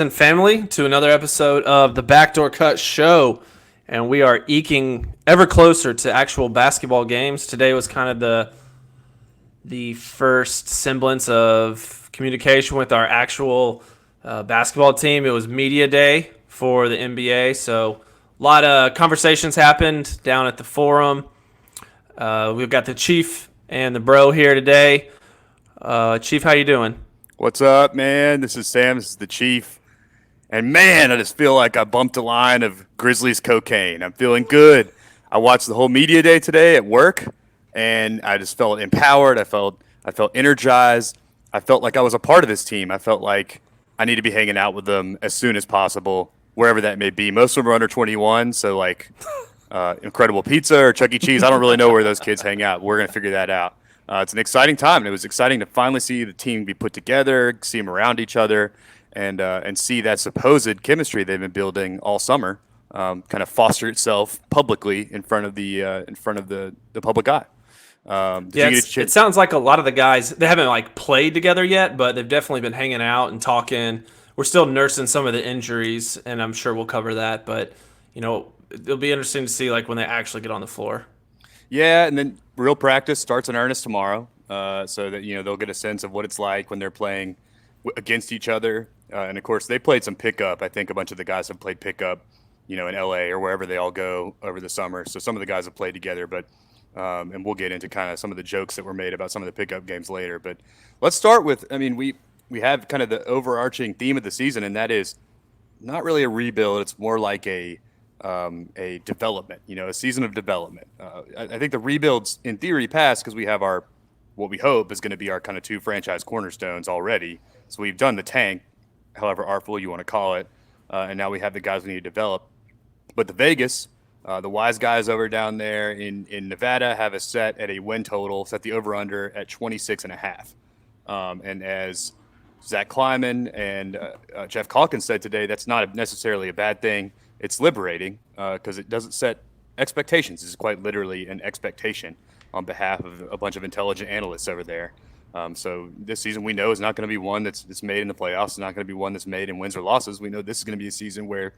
and family, to another episode of the Backdoor Cut Show. And we are eking ever closer to actual basketball games. Today was kind of the first semblance of communication with our actual basketball team. It was media day for the NBA, so a lot of conversations happened down at the forum. We've got the Chief and the Bro here today. Chief, how you doing? What's up, man? This is Sam. This is the Chief. And man, I just feel like I bumped a line of Grizzlies cocaine. I'm feeling good. I watched the whole media day today at work, and I just felt empowered. I felt energized. I felt like I was a part of this team. I felt like I need to be hanging out with them as soon as possible, wherever that may be. Most of them are under 21, so like Incredible Pizza or Chuck E. Cheese. I don't really know where those kids hang out. We're gonna figure that out. It's an exciting time, and it was exciting to finally see the team be put together, see them around each other, and see that supposed chemistry they've been building all summer kind of foster itself publicly in front of the public eye. Did Yeah, you get a it chance? sounds like a lot of the guys they haven't like played together yet, but they've definitely been hanging out and talking. We're still nursing some of the injuries, and I'm sure we'll cover that. But it'll be interesting to see like when they actually get on the floor. Yeah, and then real practice starts in earnest tomorrow, so that they'll get a sense of what it's like when they're playing against each other. And of course, they played some pickup. I think a bunch of the guys have played pickup, in LA or wherever they all go over the summer. So some of the guys have played together, but and we'll get into kind of some of the jokes that were made about some of the pickup games later. But let's start with, I mean, we have kind of the overarching theme of the season, and that is not really a rebuild. It's more like a development, a season of development. I think the rebuilds in theory pass because we have our what we hope is going to be our kind of two franchise cornerstones already. So we've done the tank, however artful you want to call it, and now we have the guys we need to develop. But the Vegas, the wise guys over down there in Nevada have a set at a win total, set the over under at 26 and a half. And as Zach Kleiman and Jeff Calkins said today, that's not necessarily a bad thing. It's liberating because it doesn't set expectations. It's quite literally an expectation on behalf of a bunch of intelligent analysts over there. So this season we know is not going to be one that's made in the playoffs. It's not going to be one that's made in wins or losses. We know this is going to be a season where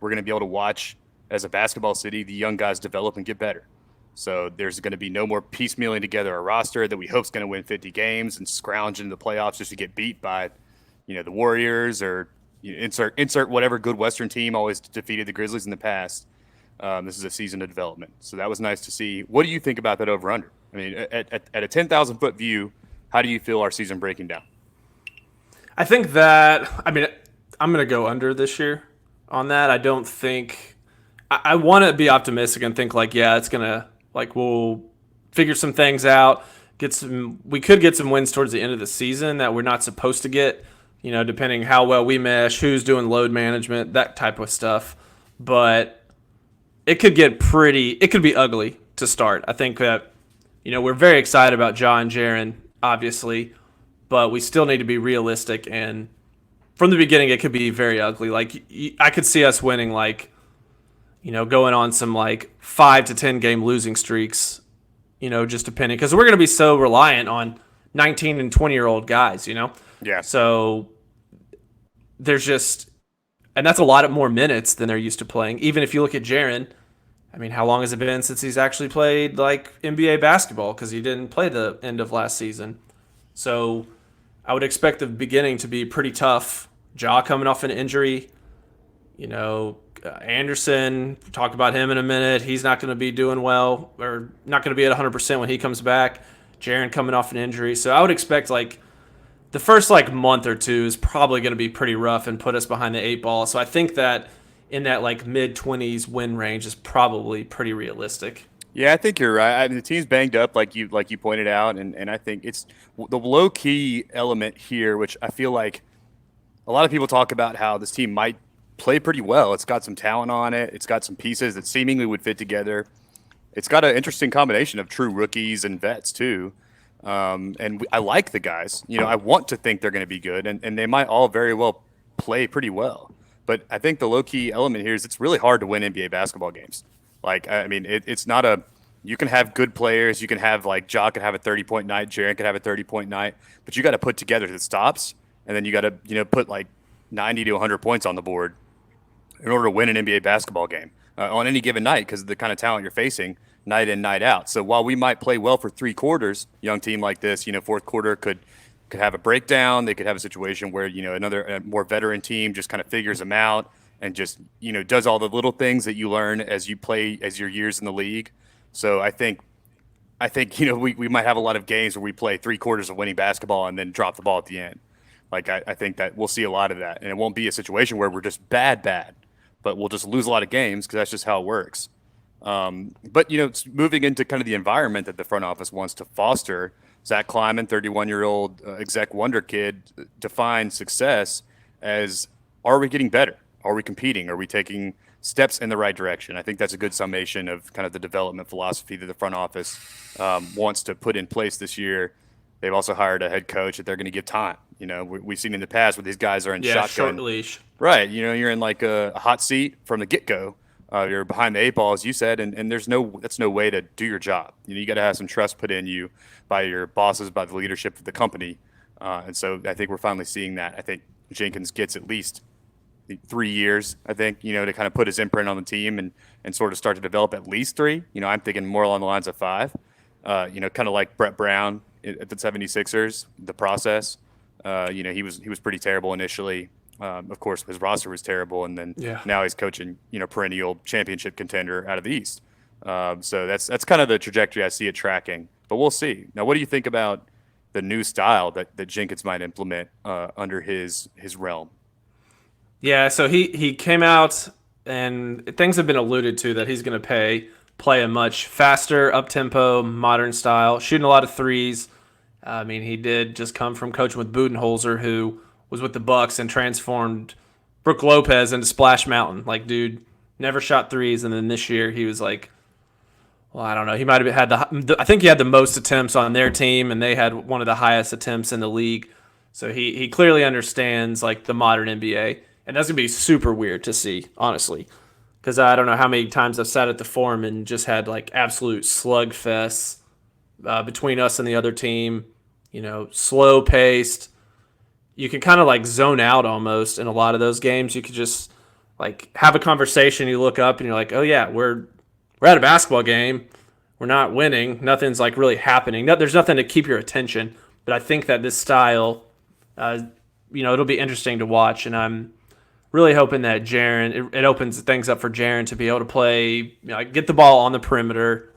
we're going to be able to watch as a basketball city the young guys develop and get better. So there's going to be no more piecemealing together a roster that we hope is going to win 50 games and scrounge into the playoffs just to get beat by, the Warriors or insert whatever good Western team always defeated the Grizzlies in the past. This is a season of development, so that was nice to see. What do you think about that over under? I mean, at a 10,000 foot view, how do you feel our season breaking down? I mean, I'm gonna go under this year on that. I don't think I want to be optimistic and think like, yeah, it's gonna like we'll figure some things out. We could get some wins towards the end of the season that we're not supposed to get. Depending how well we mesh, who's doing load management, that type of stuff. But it could be ugly to start. I think that, we're very excited about Ja and Jaren, obviously, but we still need to be realistic. And from the beginning, it could be very ugly. Like, I could see us winning, like, going on some, like, 5 to 10 game losing streaks, just depending. Because we're going to be so reliant on 19 and 20-year-old guys. Yeah. So and that's a lot of more minutes than they're used to playing. Even if you look at Jaren, I mean, how long has it been since he's actually played like NBA basketball? Because he didn't play the end of last season. So I would expect the beginning to be pretty tough. Ja coming off an injury, Anderson, talk about him in a minute. He's not going to be doing well or not going to be at 100% when he comes back. Jaren coming off an injury. So I would expect like the first like month or two is probably going to be pretty rough and put us behind the eight ball. So I think that in that like mid-20s win range is probably pretty realistic. Yeah, I think you're right. I mean, the team's banged up, like you pointed out, and I think it's the low key element here, which I feel like a lot of people talk about how this team might play pretty well. It's got some talent on it. It's got some pieces that seemingly would fit together. It's got an interesting combination of true rookies and vets too. I like the guys. I want to think they're going to be good, and they might all very well play pretty well. But I think the low key element here is it's really hard to win NBA basketball games. Like, I mean, it's not a. You can have good players. You can have like Ja could have a 30-point night. Jaren could have a 30-point night. But you got to put together the stops, and then you got to put like 90 to 100 points on the board in order to win an NBA basketball game on any given night because of the kind of talent you're facing night in, night out. So while we might play well for 3 quarters, young team like this, fourth quarter could have a breakdown. They could have a situation where another more veteran team just kind of figures them out and just does all the little things that you learn as you play as your years in the league. So I think we might have a lot of games where we play 3 quarters of winning basketball and then drop the ball at the end. Like I think that we'll see a lot of that, and it won't be a situation where we're just bad, but we'll just lose a lot of games because that's just how it works. But it's moving into kind of the environment that the front office wants to foster. Zach Kleiman, 31-year-old exec wonder kid, defines success as: are we getting better? Are we competing? Are we taking steps in the right direction? I think that's a good summation of kind of the development philosophy that the front office wants to put in place this year. They've also hired a head coach that they're going to give time. We've seen in the past where these guys are in shotgun. Short leash. Right. You're in like a hot seat from the get-go. You're behind the 8 ball, as you said, and that's no way to do your job. You got to have some trust put in you by your bosses, by the leadership of the company. And so I think we're finally seeing that. I think Jenkins gets at least 3 years, I think, to kind of put his imprint on the team and sort of start to develop at least 3. I'm thinking more along the lines of 5. Kind of like Brett Brown at the 76ers, the process. He was pretty terrible initially. Of course, his roster was terrible, and then now he's coaching, perennial championship contender out of the East. So that's kind of the trajectory I see it tracking. But we'll see. Now, what do you think about the new style that Jenkins might implement under his realm? Yeah, so he came out, and things have been alluded to that he's going to play a much faster, up-tempo, modern style, shooting a lot of threes. I mean, he did just come from coaching with Budenholzer, who was with the Bucks and transformed Brook Lopez into Splash Mountain. Like, dude never shot threes, and then this year he was like, well, I don't know. He might have had I think he had the most attempts on their team, and they had one of the highest attempts in the league. So he clearly understands like the modern NBA, and that's gonna be super weird to see, honestly, because I don't know how many times I've sat at the Forum and just had like absolute slugfests between us and the other team. Slow paced. You can kind of like zone out almost in a lot of those games. You could just like have a conversation. You look up and you're like, oh yeah, we're at a basketball game. We're not winning. Nothing's like really happening. There's nothing to keep your attention. But I think that this style, it'll be interesting to watch. And I'm really hoping that Jaren, it opens things up for Jaren to be able to play, get the ball on the perimeter,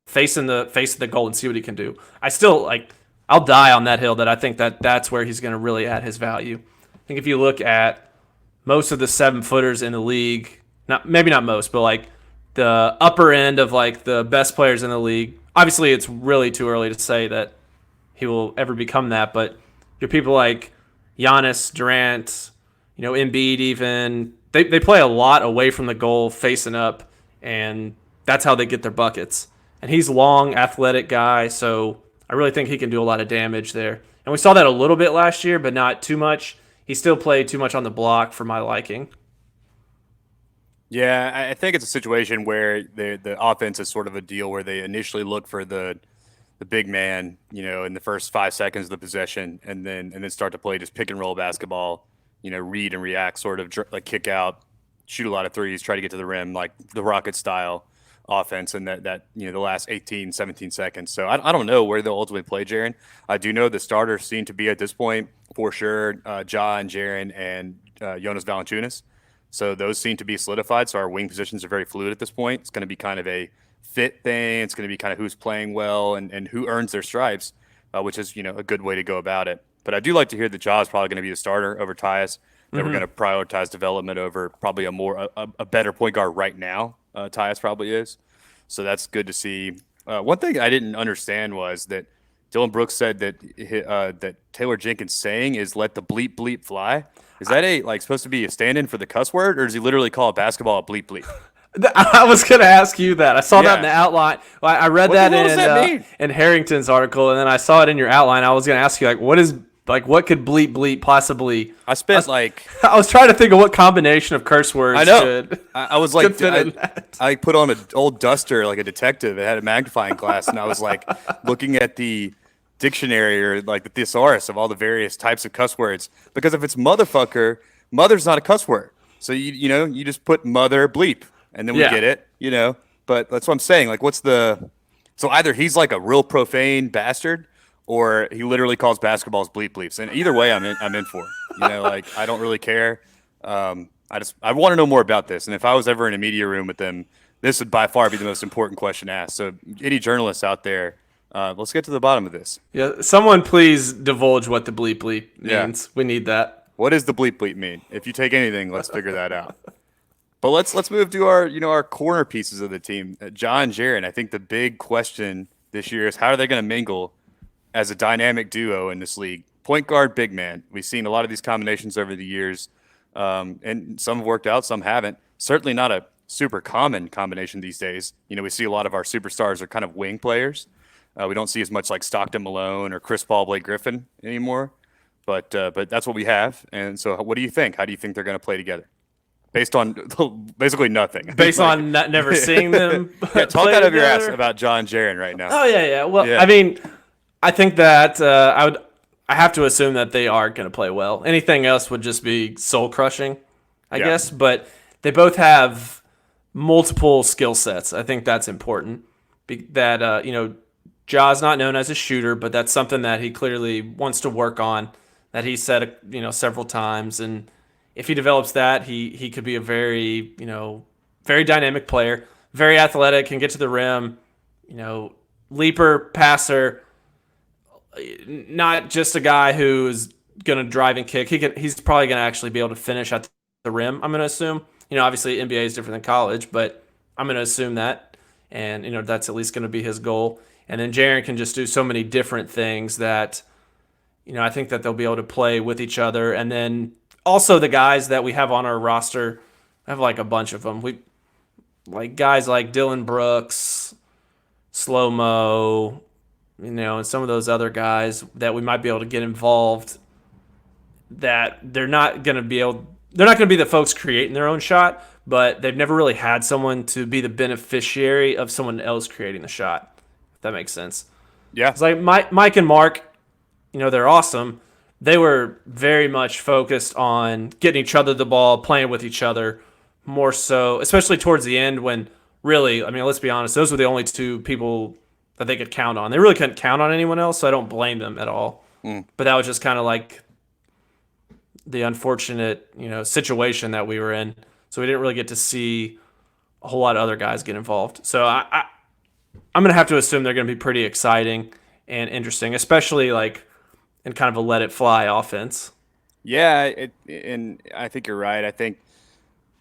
facing the goal and see what he can do. I'll die on that hill that I think that's where he's going to really add his value. I think if you look at most of the 7-footers in the league, maybe not most, but like the upper end of like the best players in the league, obviously it's really too early to say that he will ever become that, but your people like Giannis, Durant, Embiid even, they play a lot away from the goal, facing up, and that's how they get their buckets. And he's long, athletic guy, so I really think he can do a lot of damage there. And we saw that a little bit last year, but not too much. He still played too much on the block for my liking. Yeah, I think it's a situation where the offense is sort of a deal where they initially look for the big man, in the first 5 seconds of the possession, and then start to play just pick and roll basketball, read and react, sort of like kick out, shoot a lot of threes, try to get to the rim, like the Rocket style offense, and that the last 18, 17 seconds. So I don't know where they'll ultimately play Jaren. I do know the starters seem to be at this point for sure Ja and Jaren and Jonas Valanciunas. So those seem to be solidified. So our wing positions are very fluid at this point. It's going to be kind of a fit thing. It's going to be kind of who's playing well and who earns their stripes, which is a good way to go about it. But I do like to hear that Ja is probably going to be the starter over Tyus. That we're going to prioritize development over probably a better point guard right now. Tyus probably is. So that's good to see. One thing I didn't understand was that Dylan Brooks said that that Taylor Jenkins' saying is "let the bleep bleep fly." Is that supposed to be a stand-in for the cuss word, or does he literally call basketball a bleep bleep? I was going to ask you that. I saw that in the outline. I read that in Harrington's article, and then I saw it in your outline. I was going to ask you, what could bleep bleep possibly? I was trying to think of what combination of curse words. I know. Could, I was like, I put on an old duster like a detective. It had a magnifying glass, and I was like looking at the dictionary or like the thesaurus of all the various types of cuss words. Because if it's motherfucker, mother's not a cuss word. So you just put mother bleep and then we Yeah. get it, But that's what I'm saying. Like, what's the so either he's like a real profane bastard, or he literally calls basketballs bleep bleeps. And either way, I'm in for. Like I don't really care. I want to know more about this. And if I was ever in a media room with them, this would by far be the most important question asked. So any journalists out there, let's get to the bottom of this. Yeah. Someone please divulge what the bleep bleep Yeah, means. We need that. what does the bleep bleep mean? If you take anything, let's figure that out. But let's move to our corner pieces of the team. John, Jaron. I think the big question this year is how are they going to mingle as a dynamic duo in this league? Point guard, big man. We've seen a lot of these combinations over the years, and some have worked out, some haven't. Certainly not a super common combination these days. We see a lot of our superstars are kind of wing players. We don't see as much like Stockton Malone or Chris Paul, Blake Griffin anymore. But that's what we have. And so, what do you think? How do you think they're going to play together? Based on basically nothing. Based Like, on never seeing them yeah, talk play out of your ass together. about John Jaron right now. Oh yeah, yeah. Well, Yeah. I mean, I think that I have to assume that they are going to play well. Anything else would just be soul crushing, I Yeah. guess. But they both have multiple skill sets. I think that's important. That Ja's not known as a shooter, but that's something that he clearly wants to work on. That he said several times, and if he develops that, he could be a very very dynamic player, very athletic, can get to the rim, leaper, passer, not just a guy who's going to drive and kick. He's probably going to actually be able to finish at the rim, I'm going to assume. Obviously NBA is different than college, but I'm going to assume that. And, that's at least going to be his goal. And then Jaren can just do so many different things that, I think that they'll be able to play with each other. And then also the guys that we have on our roster, I have like a bunch of them. We like guys like Dylan Brooks, Slow Mo, and some of those other guys that we might be able to get involved. That they're not going to be the folks creating their own shot, but they've never really had someone to be the beneficiary of someone else creating the shot. If that makes sense. Yeah. It's like Mike and Mark, they're awesome. They were very much focused on getting each other the ball, playing with each other more so, especially towards the end when really, I mean, let's be honest, those were the only two people that they could count on. They really couldn't count on anyone else, so I don't blame them at all. But that was just kind of like the unfortunate, situation that we were in. So we didn't really get to see a whole lot of other guys get involved. So I'm going to have to assume they're going to be pretty exciting and interesting, especially like in kind of a let it fly offense. Yeah, and I think you're right. I think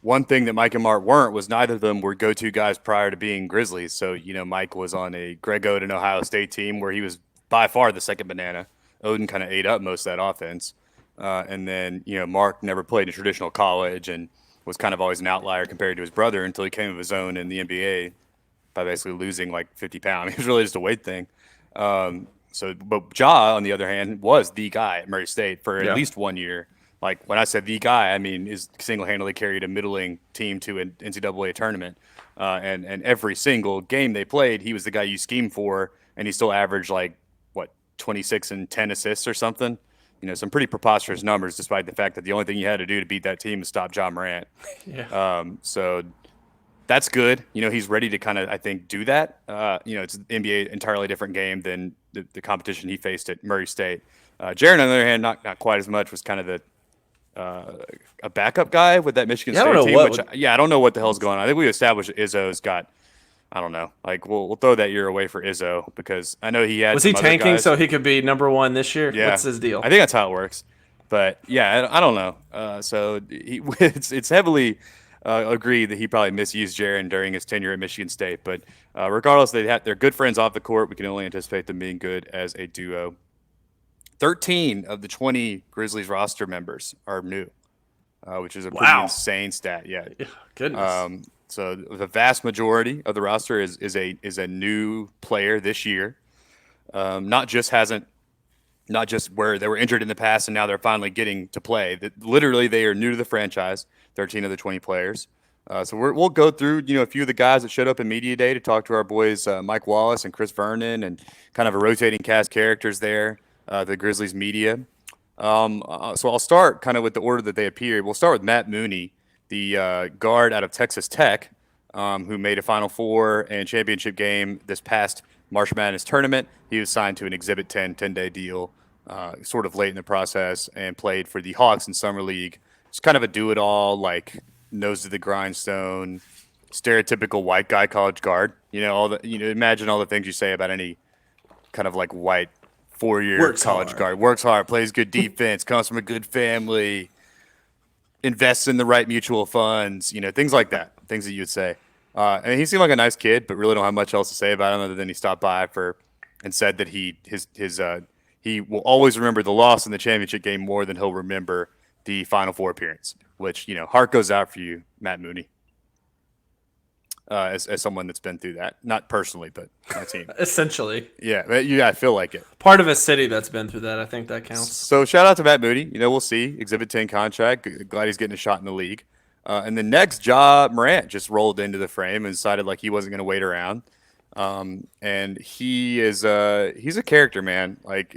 one thing that Mike and Mark weren't was neither of them were go-to guys prior to being Grizzlies. So, Mike was on a Greg Oden Ohio State team where he was by far the second banana. Oden kind of ate up most of that offense. And then, Mark never played in traditional college and was kind of always an outlier compared to his brother until he came of his own in the NBA by basically losing like 50 pounds. It was really just a weight thing. But Ja, on the other hand, was the guy at Murray State for at least 1 year. Like when I said the guy, I mean is single-handedly carried a middling team to an NCAA tournament, and every single game they played, he was the guy you schemed for, and he still averaged like 26 and 10 assists or something. Some pretty preposterous numbers, despite the fact that the only thing you had to do to beat that team was stop Ja Morant. So that's good. He's ready to kind of, I think, do that. It's an NBA entirely different game than the competition he faced at Murray State. Jaron, on the other hand, not quite as much, was kind of a backup guy with that Michigan State team. I don't know what the hell's going on. I think we established Izzo's got, I don't know. Like we'll throw that year away for Izzo because I know he had. Was he tanking guys. so he could be number one this year? Yeah. What's his deal? I think that's how it works. But yeah, I don't know. So it's heavily agreed that he probably misused Jaron during his tenure at Michigan State. But regardless, they're good friends off the court. We can only anticipate them being good as a duo. 13 of the 20 Grizzlies roster members are new, which is a pretty insane stat. Yeah. Goodness. So the vast majority of the roster is a new player this year. Not just where they were injured in the past and now they're finally getting to play. Literally, they are new to the franchise. 13 of the 20 players. So we'll go through, a few of the guys that showed up in media day to talk to our boys Mike Wallace and Chris Vernon, and kind of a rotating cast characters there, the Grizzlies media. So I'll start kind of with the order that they appeared. We'll start with Matt Mooney, the guard out of Texas Tech, who made a Final Four and championship game this past March Madness tournament. He was signed to an Exhibit 10-day deal, sort of late in the process, and played for the Hawks in Summer League. It's kind of a do-it-all, like nose to the grindstone, stereotypical white guy college guard. Imagine all the things you say about any kind of like white 4-year Works college hard. guard. Works hard, plays good defense, comes from a good family, invests in the right mutual funds, things like that, things that you would say. And he seemed like a nice kid, but really don't have much else to say about him other than he stopped by and said that he will always remember the loss in the championship game more than he'll remember the Final Four appearance, which, heart goes out for you, Matt Mooney, as someone that's been through that. Not personally, but my team. Essentially. Yeah, I feel like it. Part of a city that's been through that. I think that counts. So shout out to Matt Mooney. We'll see. Exhibit 10 contract. Glad he's getting a shot in the league. And then next, Ja Morant just rolled into the frame and decided like he wasn't going to wait around. And he's a character, man. Like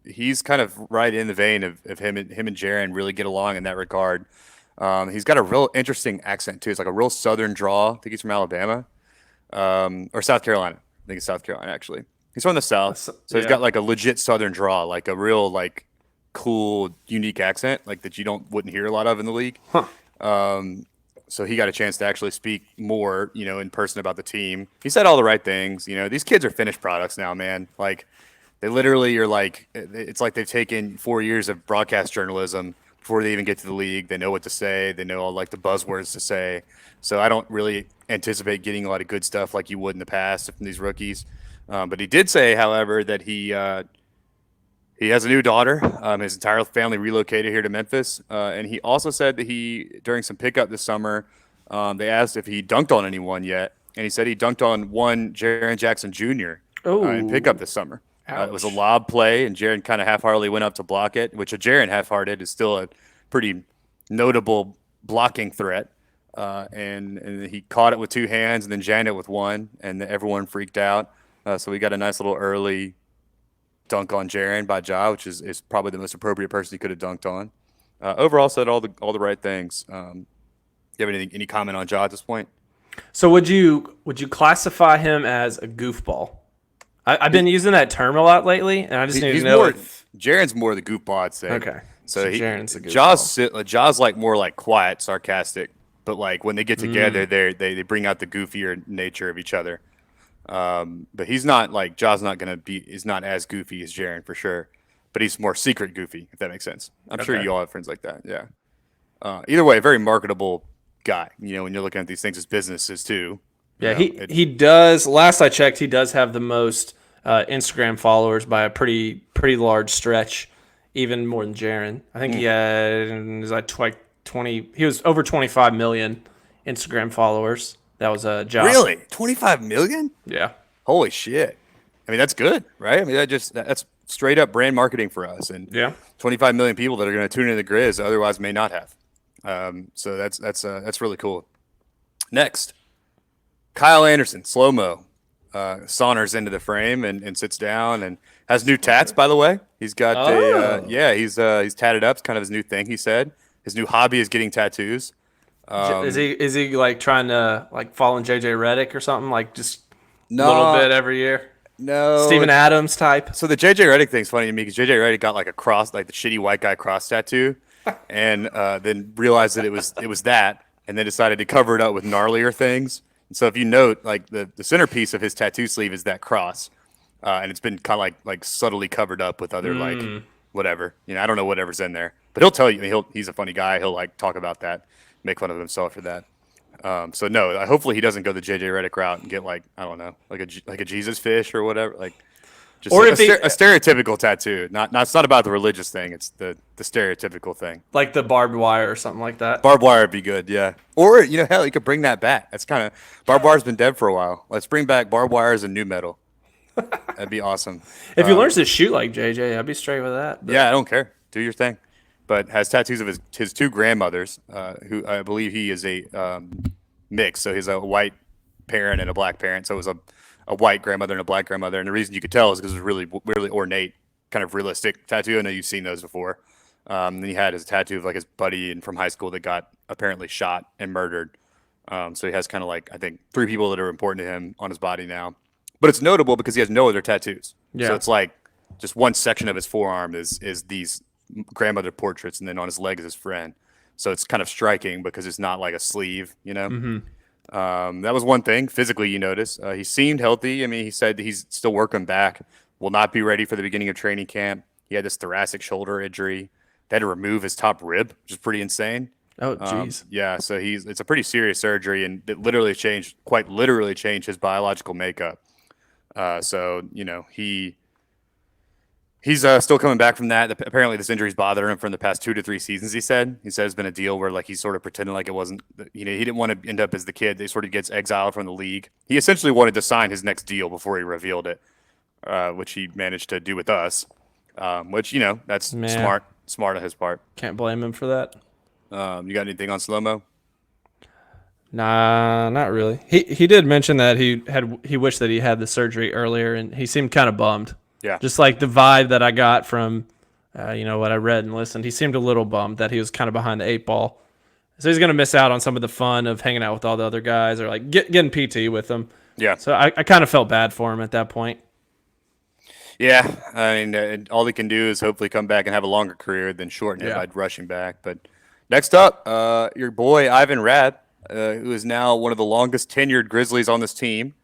he's kind of right in the vein of him and Jaren really get along in that regard. He's got a real interesting accent too. It's like a real Southern drawl. I think he's from Alabama, or South Carolina. I think it's South Carolina actually. He's from the South, so he's got like a legit Southern drawl, like a real like cool, unique accent, like that you wouldn't hear a lot of in the league. Huh. So he got a chance to actually speak more, in person about the team. He said all the right things. These kids are finished products now, man. Like they literally are like, it's like they've taken 4 years of broadcast journalism before they even get to the league. They know what to say. They know all like the buzzwords to say. So I don't really anticipate getting a lot of good stuff like you would in the past from these rookies. But he did say, however, that he has a new daughter. His entire family relocated here to Memphis. And he also said that during some pickup this summer, they asked if he dunked on anyone yet. And he said he dunked on one Jaren Jackson Jr. In pickup this summer. It was a lob play, and Jaren kind of half-heartedly went up to block it, which a Jaren half-hearted is still a pretty notable blocking threat. And he caught it with two hands and then jammed it with one, and everyone freaked out. So we got a nice little early dunk on Jaren by Ja, which is probably the most appropriate person he could have dunked on. Overall, said all the right things. You have any comment on Ja at this point? So would you classify him as a goofball? I've been using that term a lot lately, and I just need to know Jaren's more the goofball, I'd say. Okay. So Jaren's a goofball. Ja's like more like quiet, sarcastic, but like when they get together, they bring out the goofier nature of each other. But he's not like Ja's not gonna be. He's not as goofy as Jaren for sure, but he's more secret goofy, if that makes sense. I'm sure you all have friends like that. Yeah. Either way, a very marketable guy. When you're looking at these things as businesses too. Yeah, he does. Last I checked, he does have the most Instagram followers by a pretty large stretch, even more than Jaren. I think he was like 20. He was over 25 million Instagram followers. That was a job. Really, 25 million? Yeah. Holy shit! I mean, that's good, right? I mean, that's straight up brand marketing for us, and 25 million people that are going to tune into the Grizz otherwise may not have. So that's really cool. Next. Kyle Anderson, slow-mo, saunters into the frame and sits down and has new tats, by the way. He's got he's tatted up. It's kind of his new thing, he said. His new hobby is getting tattoos. Is he like trying to like follow JJ Redick or something, like just a little bit every year? No. Steven Adams type. So the JJ Redick thing's funny to me because JJ Redick got like a cross, like the shitty white guy cross tattoo, and then realized that it was that, and then decided to cover it up with gnarlier things. And so if you note, like the centerpiece of his tattoo sleeve is that cross, and it's been kind of like subtly covered up with other like whatever. I don't know whatever's in there, but he'll tell you. He's a funny guy. He'll like talk about that, make fun of himself for that. So no, hopefully he doesn't go the JJ Redick route and get like I don't know, like a Jesus fish or whatever, like just or like a stereotypical tattoo. It's not about the religious thing. It's the stereotypical thing, like the barbed wire or something like that. Barbed wire would be good, yeah. Or hell, you could bring that back. That's kind of barbed wire's been dead for a while. Let's bring back barbed wire as a new metal. That'd be awesome. If he learns to shoot like JJ, I'd be straight with that. But. Yeah, I don't care. Do your thing. but has tattoos of his two grandmothers, who I believe he is a mix. So he's a white parent and a black parent. So it was a white grandmother and a black grandmother. And the reason you could tell is because it was really ornate, kind of realistic tattoo. I know you've seen those before. Then he had his tattoo of like his buddy and from high school that got apparently shot and murdered. So he has kind of like, I think, three people that are important to him on his body now. But it's notable because he has no other tattoos. Yeah. So it's like just one section of his forearm is these grandmother portraits, and then on his leg is his friend. So it's kind of striking because it's not like a sleeve, you know? That was one thing. Physically, you notice. He seemed healthy. I mean, he said he's still working back, will not be ready for the beginning of training camp. He had this thoracic shoulder injury. They had to remove his top rib, which is pretty insane. Oh, jeez. Yeah, so it's a pretty serious surgery, and it quite literally changed his biological makeup. So he's still coming back from that. Apparently, this injury's bothering him from the past 2 to 3 seasons. He said it's been a deal where like he's sort of pretending like it wasn't. He didn't want to end up as the kid that sort of gets exiled from the league. He essentially wanted to sign his next deal before he revealed it, which he managed to do with us. Which that's Man. smart on his part. Can't blame him for that. You got anything on Slow-Mo? Nah, not really. He did mention that he wished that he had the surgery earlier, and he seemed kind of bummed. Yeah. Just like the vibe that I got from, what I read and listened. He seemed a little bummed that he was kind of behind the 8 ball. So he's going to miss out on some of the fun of hanging out with all the other guys or like getting PT with them. Yeah. So I kind of felt bad for him at that point. Yeah, I mean, all he can do is hopefully come back and have a longer career than shorten it Yeah. by rushing back. But next up, your boy Ivan Rabb, who is now one of the longest tenured Grizzlies on this team.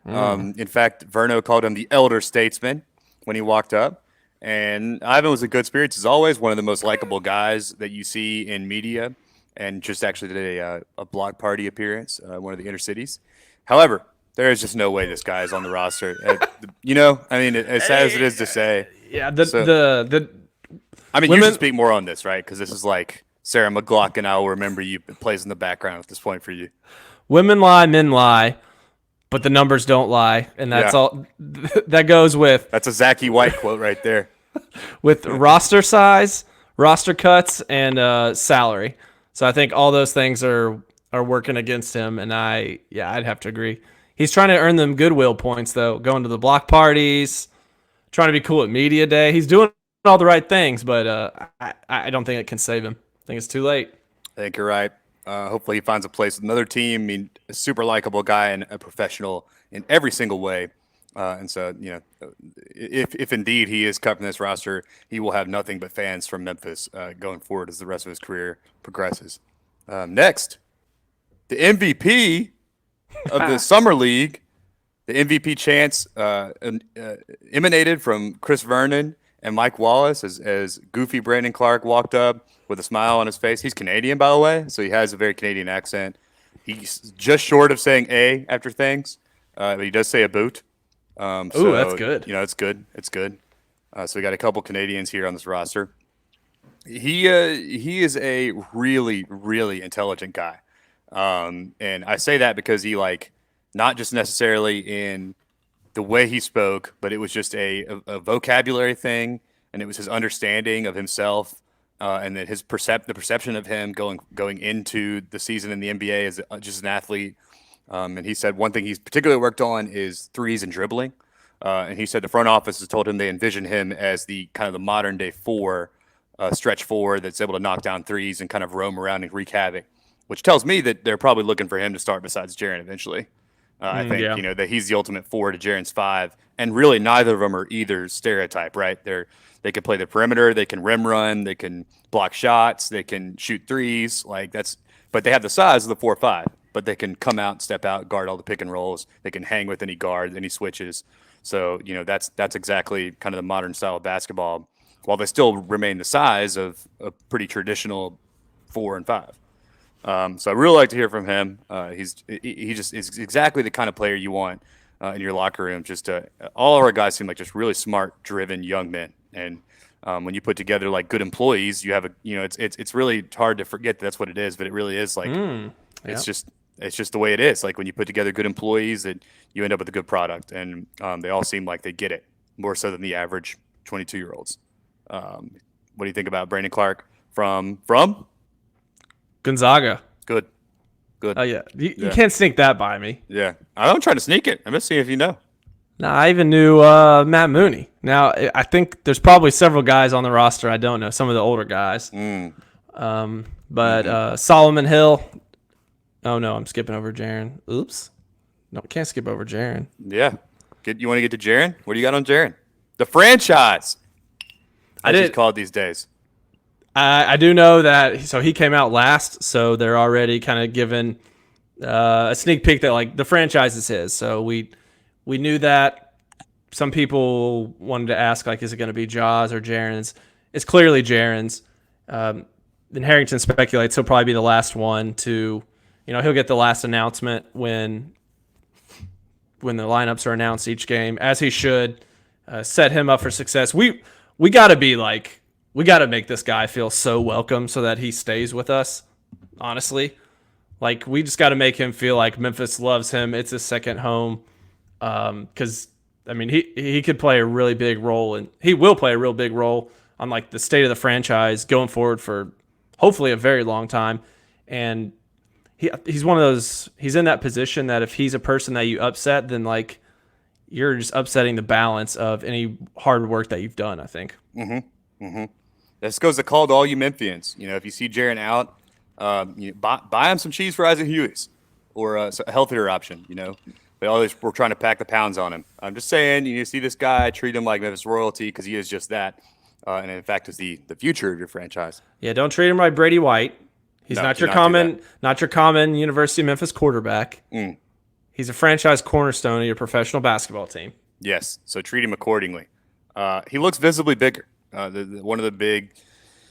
In fact, Verno called him the elder statesman when he walked up. And Ivan was in good spirits as always, one of the most likable guys that you see in media, and just actually did a block party appearance, one of the inner cities. However, there is just no way this guy is on the roster. I mean, as sad as it is to say. Yeah, I mean, you women- should speak more on this, right? Because this is like Sarah McLaughlin. I will remember you. It plays in the background at this point for you. women lie, men lie, but the numbers don't lie, and that's Yeah. all. That goes with That's a Zachy White quote right there. roster size, roster cuts, and salary. So I think all those things are working against him, and I'd have to agree. He's trying to earn them goodwill points though, going to the block parties, trying to be cool at media day. He's doing all the right things, but I don't think it can save him. I think it's too late. I think you're right. Hopefully, he finds a place with another team. I mean, a super likable guy and a professional in every single way. And so, if indeed he is cut from this roster, he will have nothing but fans from Memphis going forward as the rest of his career progresses. Next, the MVP of the Summer League, the MVP chance emanated from Chris Vernon and Mike Wallace as Goofy Brandon Clark walked up with a smile on his face. He's Canadian, by the way, so he has a very Canadian accent. He's just short of saying A after things, but he does say a boot. Ooh, that's good. It's good. It's good. So we got a couple Canadians here on this roster. He is a really, really intelligent guy. And I say that because he not just necessarily in the way he spoke, but it was just a vocabulary thing, and it was his understanding of himself, and that the perception of him going into the season in the NBA as just an athlete. And he said one thing he's particularly worked on is threes and dribbling. And he said the front office has told him they envision him as the kind of the modern day stretch four that's able to knock down threes and kind of roam around and wreak havoc, which tells me that they're probably looking for him to start besides Jaren eventually. I think yeah. that he's the ultimate 4 to Jaren's 5, and really neither of them are either stereotype, right? They can play the perimeter, they can rim run, they can block shots, they can shoot threes, but they have the size of the 4-5, but they can come out, step out, guard all the pick and rolls, they can hang with any guard, any switches. So that's exactly kind of the modern style of basketball, while they still remain the size of a pretty traditional 4 and 5. So I really like to hear from him. He just is exactly the kind of player you want in your locker room. Just all of our guys seem like just really smart, driven young men. And when you put together like good employees, you have it's really hard to forget that's what it is. But it really is like it's just the way it is. Like when you put together good employees, that you end up with a good product, and they all seem like they get it more so than the average 22-year-olds. What do you think about Brandon Clark? From Gonzaga. good, good. Oh yeah, you Yeah, can't sneak that by me. yeah. I'm trying to sneak it. I'm just seeing if you know. Now I even knew Matt Mooney. Now I think there's probably several guys on the roster I don't know. Some of the older guys, Mm. but Mm-hmm. Solomon Hill. Oh no, I'm skipping over Jaron. Oops. No, can't skip over Jaron. Yeah. You want to get to Jaron? What do you got on Jaron? The franchise, I as he's did. called these days. I do know that. So he came out last. So they're already kind of given a sneak peek that like the franchise is his. So we knew that. Some people wanted to ask like, is it going to be Jaws or Jaron's? It's clearly Jaron's. Then Harrington speculates he'll probably be the last one to, he'll get the last announcement when the lineups are announced each game, as he should. Set him up for success. We got to be like, we got to make this guy feel so welcome so that he stays with us. Honestly, like we just got to make him feel like Memphis loves him. It's his second home. Because I mean, he could play a really big role, and he will play a real big role on like the state of the franchise going forward for hopefully a very long time. And he's one of those. He's in that position that if he's a person that you upset, then like you're just upsetting the balance of any hard work that you've done. I think. This goes a call to all you Memphians. If you see Jaron out, buy him some cheese fries at Huey's, or a healthier option. But always we're trying to pack the pounds on him. I'm just saying, you see this guy, treat him like Memphis royalty because he is just that, and in fact is the future of your franchise. Yeah, don't treat him like Brady White. He's No, not do your not do that. common University of Memphis quarterback. Mm. He's a franchise cornerstone of your professional basketball team. Yes, so treat him accordingly. He looks visibly bigger. One of the big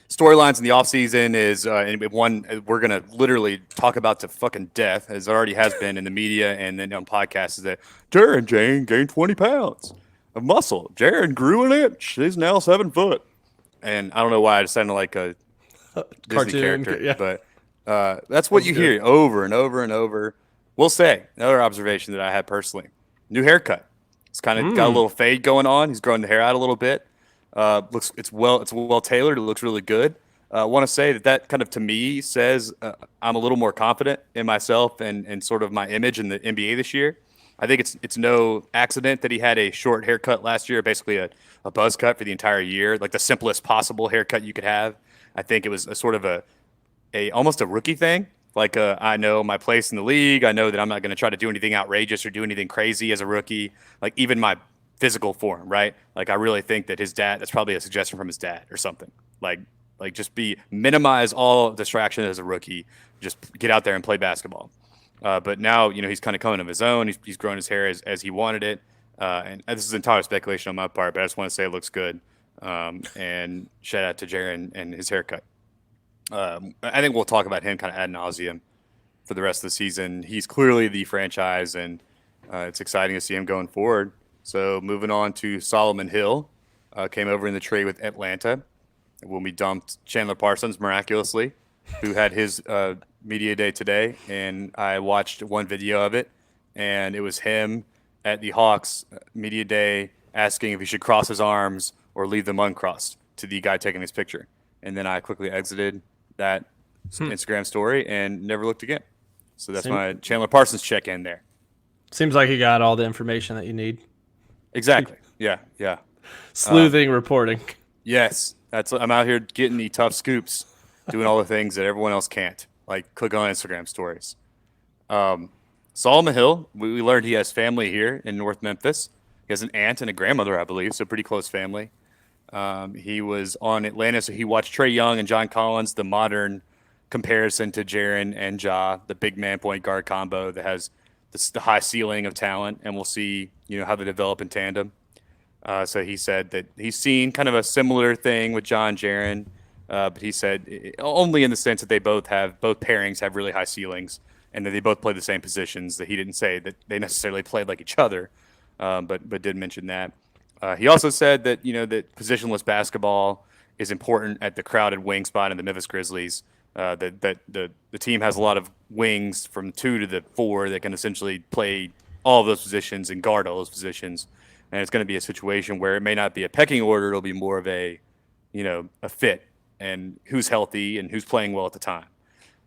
storylines in the offseason is and one we're going to literally talk about to fucking death, as it already has been in the media and then on podcasts, is that Jaron Jane gained 20 pounds of muscle. Jaron grew an inch. He's now 7 foot. And I don't know why I just sounded like a Disney Cartoon, character, yeah. but that's what you good. hear over and over and over. We'll say another observation that I had personally: new haircut. It's kind of got a little fade going on. He's growing the hair out a little bit. It's well tailored. It looks really good. I want to say that kind of to me says I'm a little more confident in myself and sort of my image in the NBA this year. I think it's no accident that he had a short haircut last year, basically a buzz cut for the entire year, like the simplest possible haircut you could have. I think it was a sort of a almost a rookie thing. Like I know my place in the league. I know that I'm not going to try to do anything outrageous or do anything crazy as a rookie. Like even my physical form, right? Like I really think that his dad. That's probably a suggestion from his dad or something. Like just minimize all distraction as a rookie. Just get out there and play basketball. But now he's kind of coming of his own. He's growing his hair as he wanted it. And this is entire speculation on my part, but I just want to say it looks good. And shout out to Jaron and his haircut. I think we'll talk about him kind of ad nauseum for the rest of the season. He's clearly the franchise, and it's exciting to see him going forward. So moving on to Solomon Hill, came over in the trade with Atlanta when we dumped Chandler Parsons miraculously, who had his media day today, and I watched one video of it, and it was him at the Hawks media day asking if he should cross his arms or leave them uncrossed to the guy taking his picture. And then I quickly exited that Instagram story and never looked again. So that's my Chandler Parsons check in there. Seems like you got all the information that you need. Exactly. Yeah. Sleuthing reporting. Yes. I'm out here getting the tough scoops, doing all the things that everyone else can't, like click on Instagram stories. Solomon Hill, we learned he has family here in North Memphis. He has an aunt and a grandmother, I believe, so pretty close family. He was on Atlanta, so he watched Trae Young and John Collins, the modern comparison to Jaron and Ja, the big man point guard combo that has the high ceiling of talent, and we'll see how they develop in tandem. So he said that he's seen kind of a similar thing with Ja and Jaron, but he said only in the sense that both pairings have really high ceilings, and that they both play the same positions. That he didn't say that they necessarily played like each other, but did mention that. He also said that that positionless basketball is important at the crowded wing spot in the Memphis Grizzlies. That the team has a lot of wings from 2 to the 4 that can essentially play all of those positions and guard all those positions. And it's going to be a situation where it may not be a pecking order; it'll be more of a fit and who's healthy and who's playing well at the time.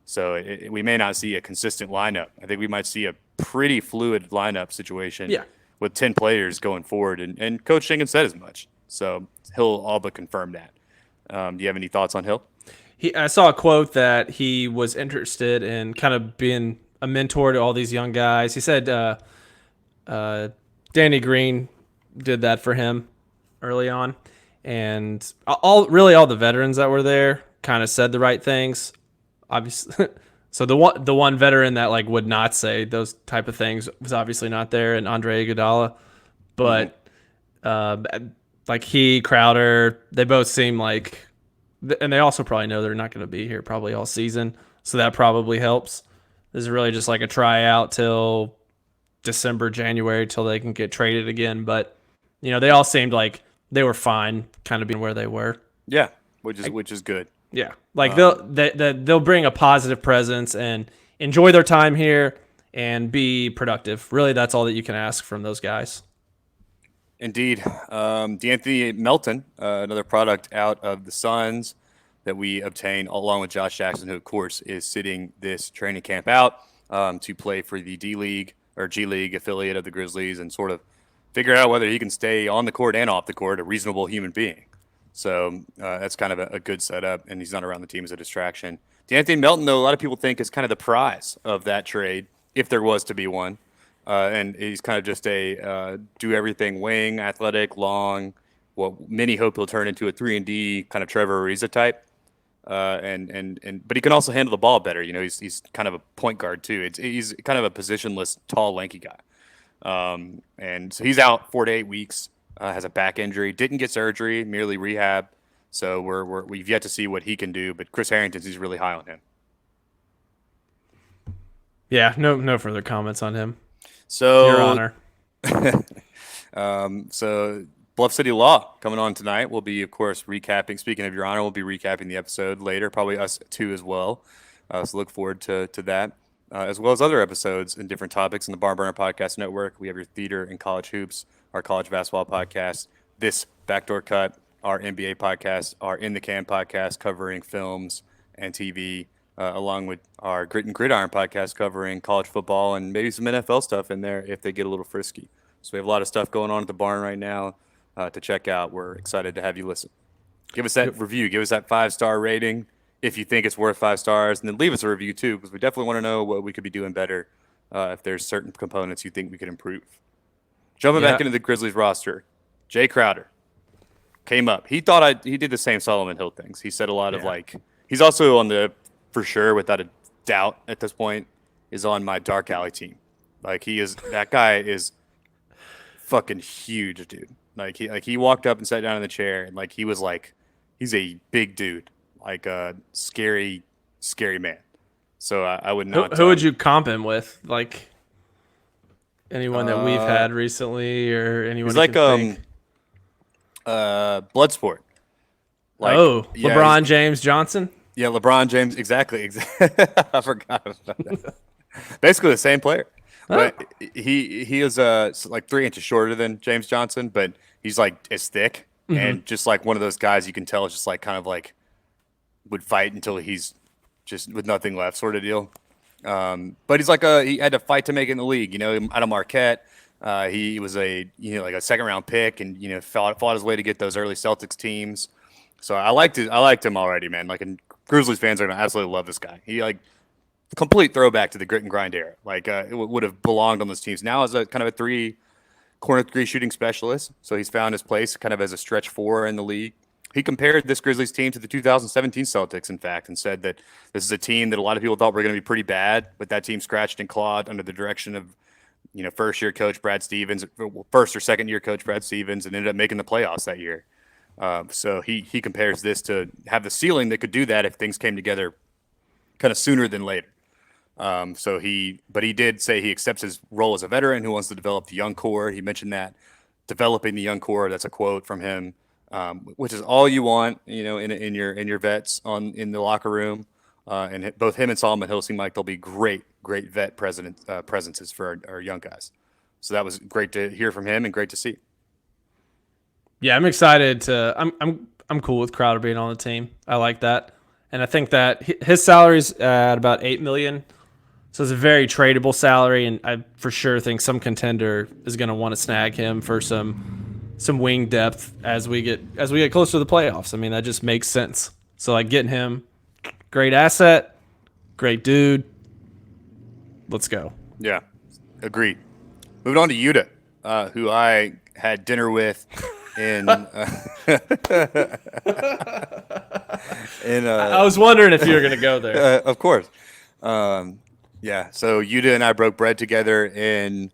So we may not see a consistent lineup. I think we might see a pretty fluid lineup situation Yeah. with 10 players going forward. And Coach Jenkins said as much. So he'll all but confirm that. Do you have any thoughts on Hill? I saw a quote that he was interested in kind of being a mentor to all these young guys. He said Danny Green did that for him early on, and all the veterans that were there kind of said the right things. Obviously, so the one veteran that like would not say those type of things was obviously not there, and Andre Iguodala, but uh, like Crowder, they both seem like, and they also probably know they're not going to be here probably all season, so that probably helps. This is really just like a tryout till December, January, till they can get traded again. But they all seemed like they were fine, kind of being where they were. Yeah, which is good. Yeah, like they'll bring a positive presence and enjoy their time here and be productive. Really, that's all that you can ask from those guys. Indeed. D'Anthony Melton, another product out of the Suns that we obtained along with Josh Jackson, who, of course, is sitting this training camp out to play for the D League or G League affiliate of the Grizzlies and sort of figure out whether he can stay on the court and off the court, a reasonable human being. So that's kind of a good setup, and he's not around the team as a distraction. D'Anthony Melton, though, a lot of people think is kind of the prize of that trade, if there was to be one. And he's kind of just a do everything wing, athletic, long. What many hope he'll turn into a 3-and-D kind of Trevor Ariza type. But he can also handle the ball better. He's kind of a point guard too. He's kind of a positionless, tall, lanky guy. And so he's out 4 to 8 weeks. Has a back injury. Didn't get surgery, merely rehab. So we've yet to see what he can do. But Chris Harrington's really high on him. Yeah, no further comments on him. So, Your Honor. So Bluff City Law coming on tonight. We'll be, of course, recapping. Speaking of Your Honor, we'll be recapping the episode later, probably us too as well. So look forward to that, as well as other episodes and different topics in the Barn Burner Podcast Network. We have your theater and college hoops, our college basketball podcast, this Backdoor Cut, our NBA podcast, our In the Can podcast covering films and TV, along with our Grit and Gridiron podcast covering college football and maybe some NFL stuff in there if they get a little frisky. So we have a lot of stuff going on at the barn right now to check out. We're excited to have you listen. Give us that review. Give us that 5-star rating if you think it's worth 5 stars, and then leave us a review too, because we definitely want to know what we could be doing better if there's certain components you think we could improve. Jumping back into the Grizzlies roster, Jay Crowder came up. He thought he did the same Solomon Hill things. He said a lot of he's also on the, for sure, without a doubt at this point, is on my dark alley team. That guy is fucking huge, dude. He walked up and sat down in the chair, and he's a big dude, like a scary man. So I would not. Who would you comp him with? Like anyone that we've had recently, or anyone? He's like Bloodsport. LeBron James Johnson. Yeah, LeBron James. Exactly. I forgot about that. Basically the same player. But he is 3 inches shorter than James Johnson, but he's like as thick and just like one of those guys you can tell is just like kind of like would fight until he's just with nothing left sort of deal. But he's he had to fight to make it in the league. Out of Marquette, he was a second round pick and fought his way to get those early Celtics teams. So I liked him already, man. And Grizzlies fans are gonna absolutely love this guy. He complete throwback to the grit and grind era. It would have belonged on those teams. Now as a kind of a corner three shooting specialist, so he's found his place kind of as a stretch 4 in the league. He compared this Grizzlies team to the 2017 Celtics, in fact, and said that this is a team that a lot of people thought were going to be pretty bad, but that team scratched and clawed under the direction of first-year coach Brad Stevens, first or second-year coach Brad Stevens, and ended up making the playoffs that year. So he compares this to have the ceiling that could do that if things came together kind of sooner than later. But he did say he accepts his role as a veteran who wants to develop the young core. He mentioned that developing the young core. That's a quote from him, which is all you want, in your vets in the locker room. And both him and Solomon Hill seem like they'll be great vet presences for our young guys. So that was great to hear from him and great to see. Yeah, I'm excited to. I'm cool with Crowder being on the team. I like that, and I think that his salary's at about 8 million. So it's a very tradable salary, and I for sure think some contender is going to want to snag him for some wing depth as we get closer to the playoffs. I mean, that just makes sense. So like getting him, great asset, great dude. Let's go. Yeah, agreed. Moving on to Yuta, who I had dinner with in in I was wondering if you were going to go there. of course. Yeah, so Yuta and I broke bread together in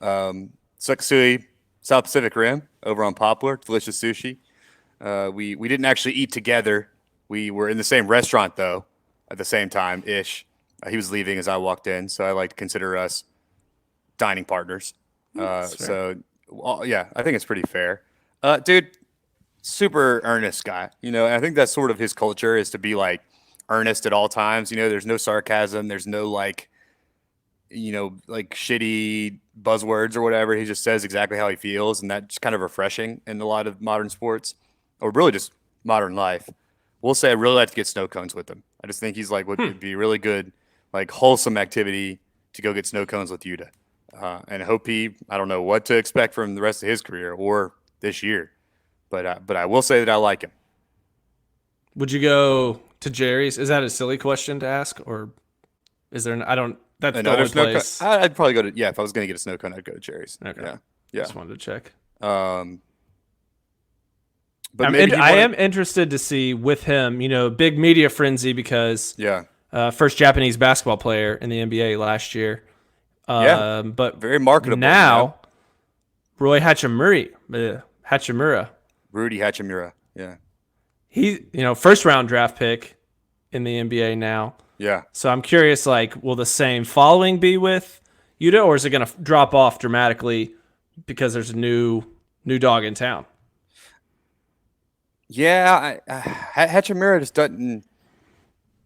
Suksui, South Pacific Rim, over on Poplar. Delicious sushi. We didn't actually eat together. We were in the same restaurant though, at the same time ish. He was leaving as I walked in, so I like to consider us dining partners. So yeah, I think it's pretty fair. Dude, super earnest guy. And I think that's sort of his culture is to be like earnest at all times. There's no sarcasm. There's no like shitty buzzwords or whatever. He just says exactly how he feels, and that's kind of refreshing in a lot of modern sports, or really just modern life. We'll say I'd really like to get snow cones with him. I just think he's like would be really good, like wholesome activity to go get snow cones with Yuta. And I hope I don't know what to expect from the rest of his career or this year, but I will say that I like him. Would you go to Jerry's? Is that a silly question to ask, or is there? I don't. That's the Another only snow cone? place. I'd probably go to, yeah, if I was going to get a snow cone, I'd go to Jerry's. Okay. Yeah. Yeah. Just wanted to check. Um, but maybe I am interested to see with him. Big media frenzy because yeah. First Japanese basketball player in the NBA last year. Yeah. But Very marketable. now, Roy Hachimura. Rudy Hachimura. Yeah. He, first round draft pick in the NBA now. Yeah. So I'm curious, like, will the same following be with Yuta, or is it going to drop off dramatically because there's a new dog in town? Yeah, Hachimura just doesn't.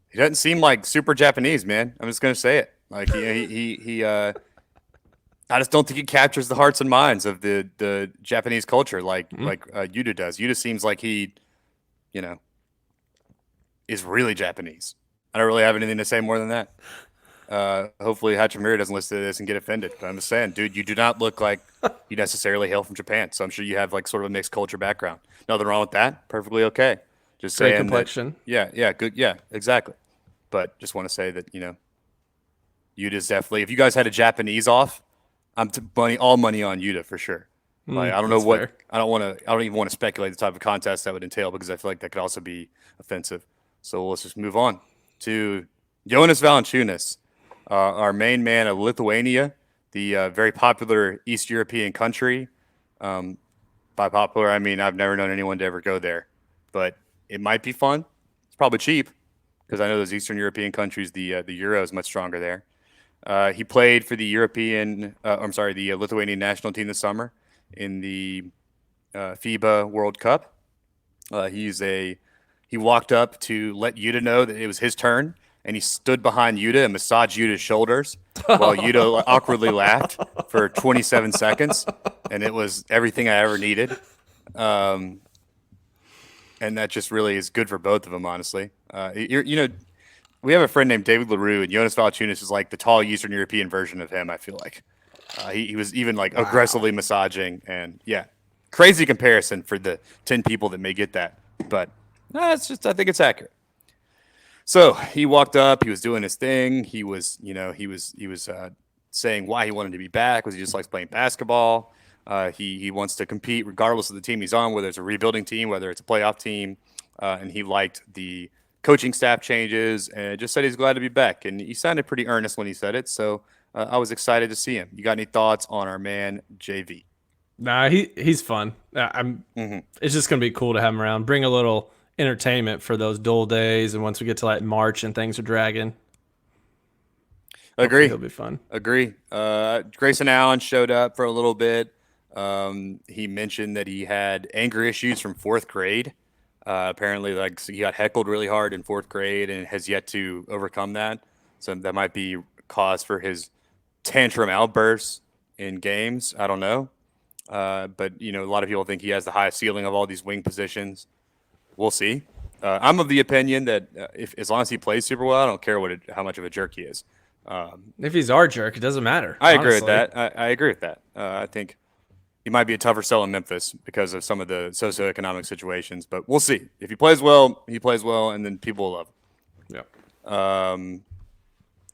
He doesn't seem like super Japanese, man. I'm just gonna say it. Like he I just don't think he captures the hearts and minds of the Japanese culture like Yuta does. Yuta seems like he, is really Japanese. I don't really have anything to say more than that. Hopefully Hachimura doesn't listen to this and get offended. But I'm just saying, dude, you do not look like you necessarily hail from Japan. So I'm sure you have like sort of a mixed culture background. Nothing wrong with that. Perfectly okay. Just Great saying complexion. yeah, good. Yeah, exactly. But just want to say that, Yuta's definitely, if you guys had a Japanese off, I'm all money on Yuta for sure. Like, I don't know what, fair. I don't even want to speculate the type of contest that would entail because I feel like that could also be offensive. So let's just move on to Jonas Valanciunas, our main man of Lithuania, the very popular East European country. By popular, I mean I've never known anyone to ever go there, but it might be fun. It's probably cheap because I know those Eastern European countries, the euro is much stronger there. He played for the the Lithuanian national team this summer in the FIBA World Cup. He walked up to let Yuta know that it was his turn, and he stood behind Yuta and massaged Yuta's shoulders while Yuta awkwardly laughed for 27 seconds, and it was everything I ever needed. And that just really is good for both of them, honestly. We have a friend named David LaRue, and Jonas Valanciunas is like the tall Eastern European version of him, I feel like. He was even like aggressively massaging, and yeah, crazy comparison for the 10 people that may get that, but I think it's accurate. So he walked up, he was doing his thing. He was saying why he wanted to be back was he just likes playing basketball. He wants to compete regardless of the team he's on, whether it's a rebuilding team, whether it's a playoff team, and he liked the coaching staff changes and just said he's glad to be back. And he sounded pretty earnest when he said it, so I was excited to see him. You got any thoughts on our man JV? Nah, he's fun. It's just gonna be cool to have him around. Bring a little entertainment for those dull days, and once we get to like March and things are dragging. Agree. It'll be fun. Agree. Grayson Allen showed up for a little bit. He mentioned that he had anger issues from fourth grade. Apparently, like he got heckled really hard in fourth grade and has yet to overcome that. So that might be cause for his tantrum outbursts in games. I don't know. But a lot of people think he has the highest ceiling of all these wing positions. We'll see. I'm of the opinion that if as long as he plays super well, I don't care how much of a jerk he is. If he's our jerk, it doesn't matter. I agree with Honestly. that. I agree with that. I think he might be a tougher sell in Memphis because of some of the socioeconomic situations, but we'll see. If he plays well, and then people will love him. Yeah.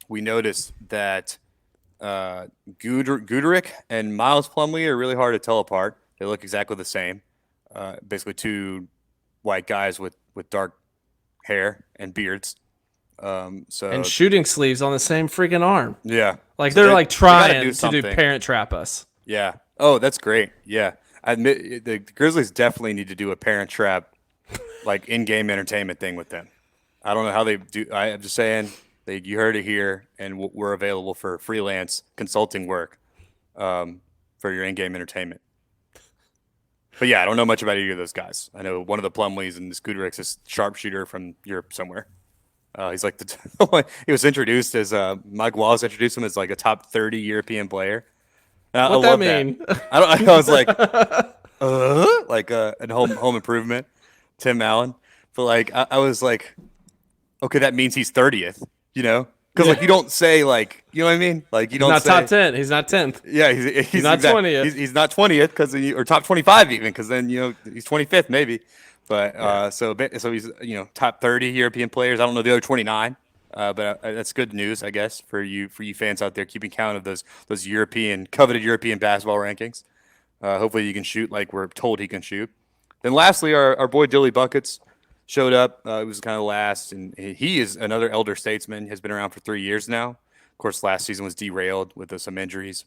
We noticed that Guderick and Miles Plumlee are really hard to tell apart. They look exactly the same. Basically, two white guys with dark hair and beards. So And shooting sleeves on the same freaking arm. yeah, Like so they're like gotta trying to do something. parent trap us. Yeah. Oh, that's great. Yeah. I admit the Grizzlies definitely need to do a parent trap, like in-game entertainment thing with them. I don't know how they do. I'm just saying, you heard it here, and we're available for freelance consulting work for your in-game entertainment. But yeah, I don't know much about either of those guys. I know one of the Plumlees and Scooterick's a sharpshooter from Europe somewhere. He's like he was introduced as Mike Wallace introduced him as like a top 30 European player. I What that love mean? I was like, in home improvement, Tim Allen. But like, I was like, okay, that means he's 30th, because like you don't say like, you know what I mean? Like you He's don't not say top 10. He's not 10th. yeah, he's not 20th. He's not 20th or top 25 even because then he's 25th maybe. But Yeah. so he's top 30 European players. I don't know the other 29. But that's good news, I guess, for you fans out there keeping count of those coveted European basketball rankings. Hopefully, you can shoot like we're told he can shoot. Then, lastly, our boy Dilly Buckets showed up. He was kind of last, and he is another elder statesman. Has been around for 3 years now. Of course, last season was derailed with some injuries.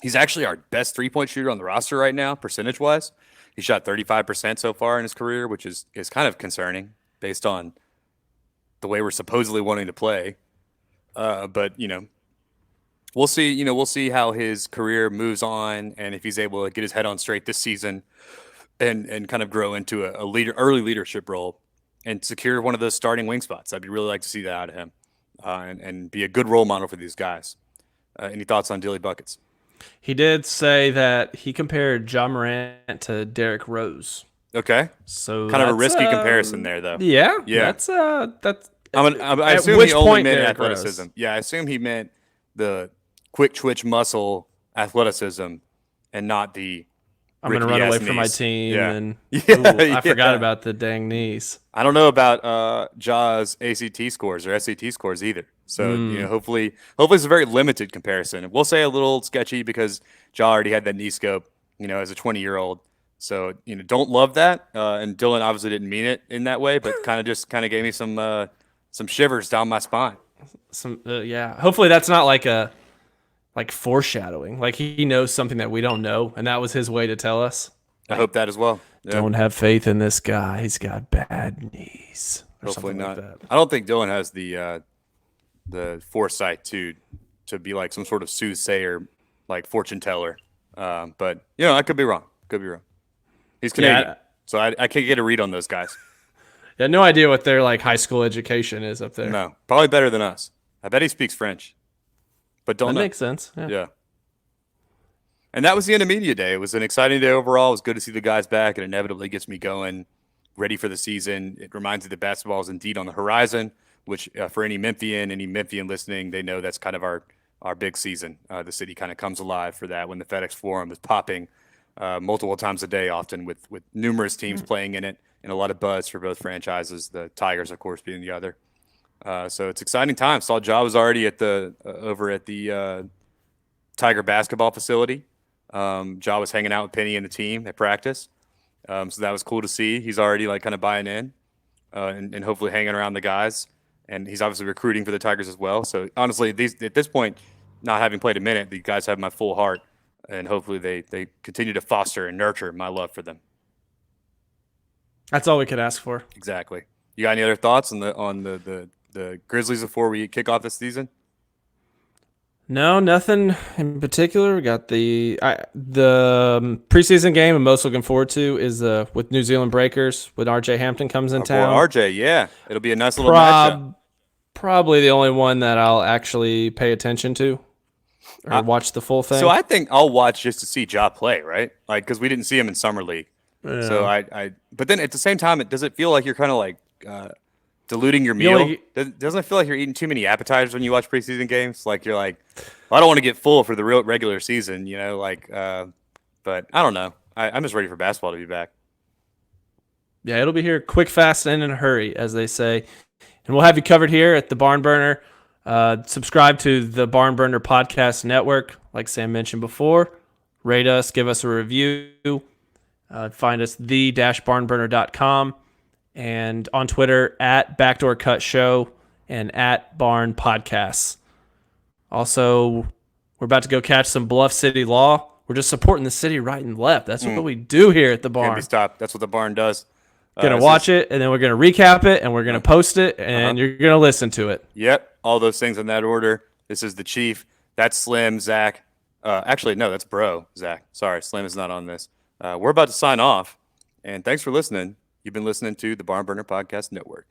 He's actually our best 3-point shooter on the roster right now, percentage-wise. He shot 35% so far in his career, which is kind of concerning based on the way we're supposedly wanting to play. But we'll see. We'll see how his career moves on, and if he's able to get his head on straight this season, and kind of grow into a early leadership role, and secure one of those starting wing spots. I'd really like to see that out of him, and be a good role model for these guys. Any thoughts on Dilly Buckets? He did say that he compared John Morant to Derrick Rose. Okay, So kind of a that's, risky comparison there, though. Yeah. Yeah. That's I at assume which he only point meant Derrick athleticism. Rose? Yeah, I assume he meant the quick twitch muscle athleticism, and not the I'm gonna rickety run away ass from my knees. team, Yeah, and yeah, ooh, I forgot yeah. about the dang knees. I don't know about Ja's ACT scores or SAT scores either. So hopefully it's a very limited comparison. We'll say a little sketchy because Ja already had that knee scope, as a 20-year-old. So don't love that. And Dylan obviously didn't mean it in that way, but kind of gave me some shivers down my spine. Yeah. Hopefully that's not like foreshadowing. Like he knows something that we don't know, and that was his way to tell us. I hope that as well. Yeah. Don't have faith in this guy. He's got bad knees. Or Hopefully something not. like that. I don't think Dylan has the foresight to be like some sort of soothsayer, like fortune teller. But I could be wrong. He's Canadian, Yeah. so I can't get a read on those guys. Yeah, no idea what their like high school education is up there. No, probably better than us. I bet he speaks French, but don't That know. makes sense. Yeah. Yeah. And that was the end of media day. It was an exciting day overall. It was good to see the guys back. It inevitably gets me going, ready for the season. It reminds me that basketball is indeed on the horizon, which for any Memphian listening, they know that's kind of our big season. The city kind of comes alive for that when the FedEx Forum is popping multiple times a day, often with numerous teams playing in it, and a lot of buzz for both franchises. The Tigers, of course, being the other. So it's exciting time. Saw Ja was already over at the Tiger basketball facility. Ja was hanging out with Penny and the team at practice. So that was cool to see. He's already like kind of buying in and hopefully hanging around the guys. And he's obviously recruiting for the Tigers as well. So honestly, at this point, not having played a minute, the guys have my full heart. And hopefully they continue to foster and nurture my love for them. That's all we could ask for. Exactly. You got any other thoughts on the Grizzlies before we kick off this season? No, nothing in particular. We got the preseason game I'm most looking forward to is with New Zealand Breakers when RJ Hampton comes in town. Boy, RJ, yeah, it'll be a nice little matchup. Probably the only one that I'll actually pay attention to or watch the full thing. So I think I'll watch just to see Ja play, right? Like because we didn't see him in summer league. So Yeah. but then at the same time, does it feel like you're kind of like diluting your You know, meal? like, Doesn't it feel like you're eating too many appetizers when you watch preseason games? Like you're like, well, I don't want to get full for the real regular season, but I don't know. I'm just ready for basketball to be back. yeah, it'll be here quick, fast, and in a hurry, as they say. And we'll have you covered here at the Barn Burner. Subscribe to the Barn Burner Podcast Network, like Sam mentioned before. Rate us, give us a review. Find us the-barnburner.com and on Twitter at Backdoor Cut Show and at Barn Podcasts. Also, we're about to go catch some Bluff City Law. We're just supporting the city right and left. That's what we do here at the Can't be Barn. stopped. That's what the barn does. Gonna watch it, and then we're gonna recap it, and we're gonna post it, and you're gonna listen to it. Yep, all those things in that order. This is the Chief. That's Slim, Zach. Actually, no, that's Bro, Zach. Sorry, Slim is not on this. We're about to sign off, and thanks for listening. You've been listening to the Barn Burner Podcast Network.